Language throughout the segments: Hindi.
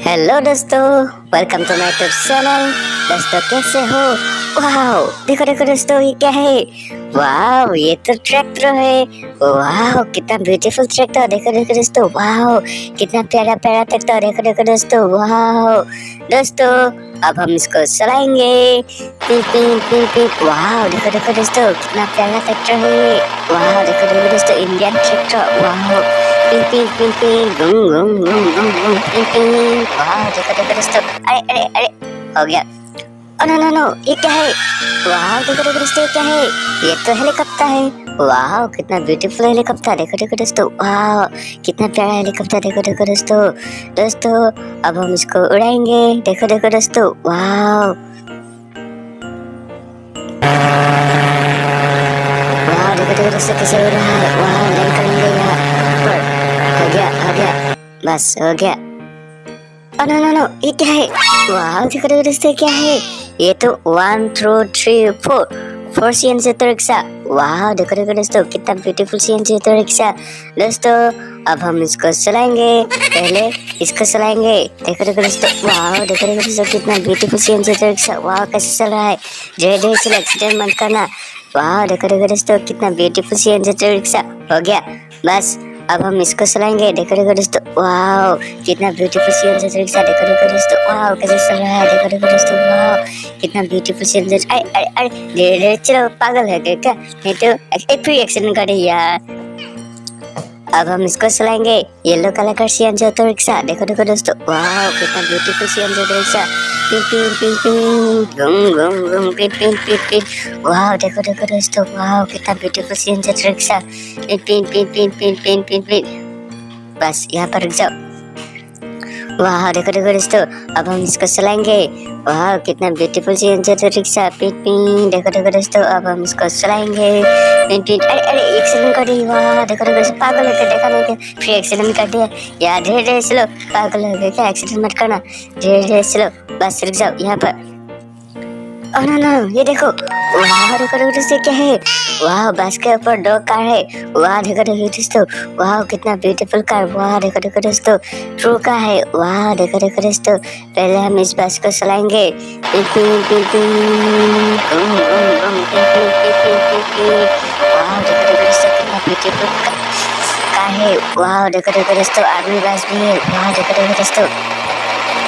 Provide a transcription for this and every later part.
हेलो दोस्तों, welcome to my YouTube channel. दोस्तों कैसे हो? वाओ, देखो देखो दोस्तों, ये क्या है? वाओ, ये तो ट्रैक्टर है। वाओ, कितना ब्यूटीफुल ट्रैक्टर। देखो देखो दोस्तों, वाओ कितना प्यारा प्यारा ट्रैक्टर। देखो देखो दोस्तों, वाओ दोस्तों, अब हम इसको चलाएंगे। P P P P. Wow, देखो देखो दोस्तों, कितना प्यारा ट्रैक्टर है। वाओ, देखो देखो दोस्तों, Indian tractor. Wow, P P P P, घूम घूम घूम घूम घूम, पी पी। वाह, देखो देखो दोस्तों, अरे अरे अरे, हो गया। ओ नो नो नो, ये क्या है? वाह, देखो देखो दोस्तों, ये क्या है? ये तो हेलीकॉप्टर है। वाह, कितना ब्यूटीफुल हेलीकॉप्टर। देखो देखो दोस्तों, वाह कितना प्यारा हेलीकॉप्टर। देखो देखो दोस्तों, दोस्तों अब हम इसको उड़ाएंगे। देखो देखो दोस्तों, वाह वाह, देखो देखो दोस्तों, कैसे उड़ रहा है। वाह, लैंड करेंगे यहाँ पर। हो गया, बस हो गया। ओ नो नो नो, ये क्या है? वाह, देखो देखो दोस्तों, क्या है? ये तो 1 2 3 4 सीएनजी ऑटो रिक्शा। वाह, देखो देखो दोस्तों, कितना ब्यूटीफुल सीएनजी ऑटो रिक्शा। दोस्तों अब हम इसको चलाएंगे। पहले इसको चलाएंगे। देखो देखो दोस्तों, वाह देखो देखो दोस्तों, कितना ब्यूटीफुल सीएनजी ऑटो रिक्शा। वाह, कैसे चल रहा है। धीरे धीरे चलो, एक्सीडेंट मत करना। वाह, देखो देखो दोस्तों, कितना ब्यूटीफुल सीएनजी ऑटो रिक्शा। हो गया, बस अब हम इसको चलाएंगे। देखो देखो दोस्तों, वाओ कितना ब्यूटीफुल सीएनजी ऑटो रिक्शा। देखो देखो दोस्तों, वाओ कैसे चल रहा है। देखो देखो दोस्तों, वाओ कितना ब्यूटीफुल सीएनजी। अरे अरे अरे, धीरे धीरे चलो, पागल है क्या? नहीं तो फिर एक्सीडेंट करे यार। अब हम इसको चलाएंगे। येलो कलर का सीएनजी ऑटो रिक्शा। देखो देखो दोस्तों, वाओ कितना beautiful CNG auto rickshaw. Pin pin pin pin, घूम घूम घूम, pin pin pin pin. Wow देखो देखो दोस्तों, वाओ कितना beautiful CNG auto rickshaw. Pin pin pin pin pin pin pin pin. बस यहाँ पर रुक जाओ। वाह देखो देखो दोस्तों, अब हम इसको चलाएंगे। वाह कितना beautiful CNG auto rickshaw. Pin pin, देखो देखो दोस्तों, अब हम इसको चलाएंगे। पिन पिन, अरे अरे एक्सीडेंट कर दी। वाह देखो देखो दोस्तों, पागल है क्या? देखा नहीं क्या? फिर एक्सीडेंट कर दिया यार। धीरे धीरे चलो, पागल हो गए क्या? एक्सीडेंट मत करना, धीरे धीरे चलो। बस रुक जाओ यहाँ पर। ओह नो नो, ये देखो। वाह देखो देखो दोस्तों, क्या है? वाह, बस के ऊपर 2 कार है। वाह देखो देखो दोस्तों, वाह कितना ब्यूटीफुल कार। वाह देखो देखो दोस्तों, ट्रू का है। वाह देखो देखो दोस्तों, पहले हम इस बस को चलाएंगे। पिन पिन पिन पिन, घूम घूम घूम, pin pin pin pin pin pin. वाह देखो देखो दोस्तों, कितना ब्यूटीफुल कार है। वाह देखो देखो दोस्तों, आर्मी बस भी है। वाह देखो देखो दोस्तों,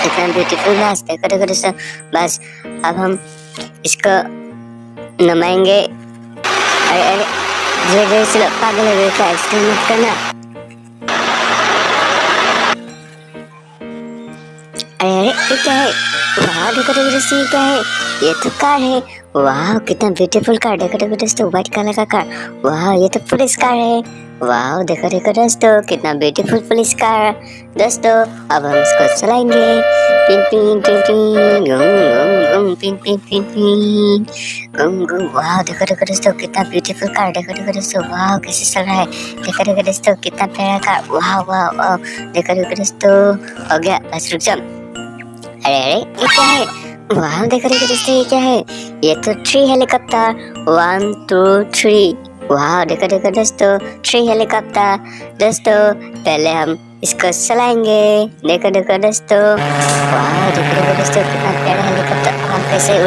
कितना ब्यूटीफुल बस। देखो देखो दोस्तों, बस अब हम इसको नमाएंगे। अरे अरे, धीरे धीरे चलो, पागल हो गए क्या? एक्सीडेंट मत करना। अरे अरे, ये क्या है? वाह देखो देखो दोस्तों, ये क्या है? ये तो कार है। वाह कितना ब्यूटीफुल कार। देखो देखो दोस्तों, व्हाइट कलर का कार। वाह, ये तो पुलिस कार है। वाह देखो देखो दोस्तों, कितना ब्यूटीफुल पुलिस कार। दोस्तों अब हम इसको चलाएंगे। पिन पिन पिन पिन, घूम घूम घूम, पिन पिन पिन पिन, घूम घूम। वाह देखो देखो दोस्तों, कितना ब्यूटीफुल कार। देखो देखो दोस्तों, वाह कैसे चल रहा है। देखो देखो दोस्तों, कितना प्यारा कार। वाह वाह वाह, देखो देखो दोस्तों, हो गया, बस रुक जाओ। अरे अरे, ये क्या है? वाह देखो देखो दोस्तों, ये क्या है? ये तो 3 हेलीकॉप्टर। 1 2 3। वाह देखो देखो दोस्तों, 3 हेलीकॉप्टर। दोस्तों पहले हम इसको चलाएंगे। देखो देखो दोस्तों, वाह देखो देखो दोस्तों, कितना प्यारा हेलीकॉप्टर। वाह कैसे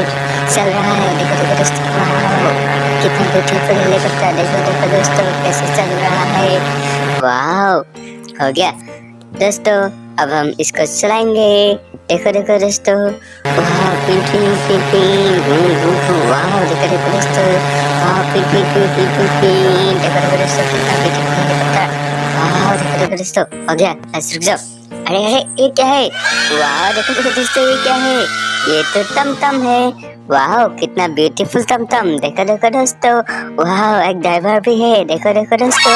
चल रहा है। देखो देखो दोस्तों, वाह कितना ब्यूटीफुल हेलीकॉप्टर। देखो देखो दोस्तों, कैसे चल रहा है। वाह, हो गया। दोस्तों अब हम इसको चलाएंगे। देखो देखो दोस्तों, वाह पिन पिन पिन पिन, घूम घूम घूम। वाह देखो देखो दोस्तों, वाह pin pin pin pin pin pin. देखो देखो दोस्तों, कितना ब्यूटीफुल हेलीकॉप्टर। वाह देखो देखो दोस्तों, हो गया, बस रुक जाओ। अरे अरे, ये क्या है? वाह देखो देखो दोस्तों, ये क्या है? ये तो टमटम है। वाह कितना ब्यूटीफुल टमटम। देखो देखो दोस्तों, वाह एक ड्राइवर भी है। देखो देखो दोस्तों,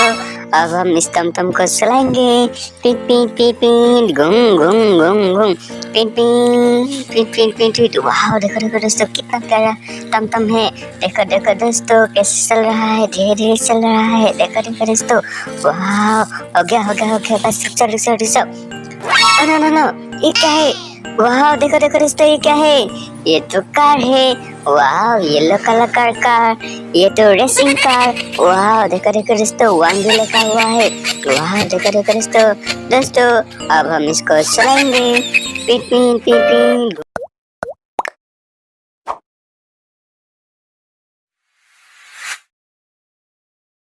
अब हम इस टमटम को चलाएंगे। पिन पिन पिन पिन, घूम घूम घूम घूम, pin pin pin pin pin pin. वाह देखो देखो दोस्तों, कितना प्यारा टमटम है। देखो देखो दोस्तों, कैसे चल रहा है। धीरे धीरे चल रहा है। देखो देखो दोस्तों, वाह हो गया हो गया हो गया, बस रुक जाओ रुक जाओ रुक जाओ। नो नो नो, ये क्या है? वाह देखो देखो दोस्तों, ये क्या है? ये तो कार है। वाह येलो कलर कार। ये तो रेसिंग कार। वाह देखो देखो दोस्तों, वन भी लिखा हुआ है। वाह देखो देखो दोस्तों, अब हम इसको चलाएंगे। पीप पीप पीप पीप।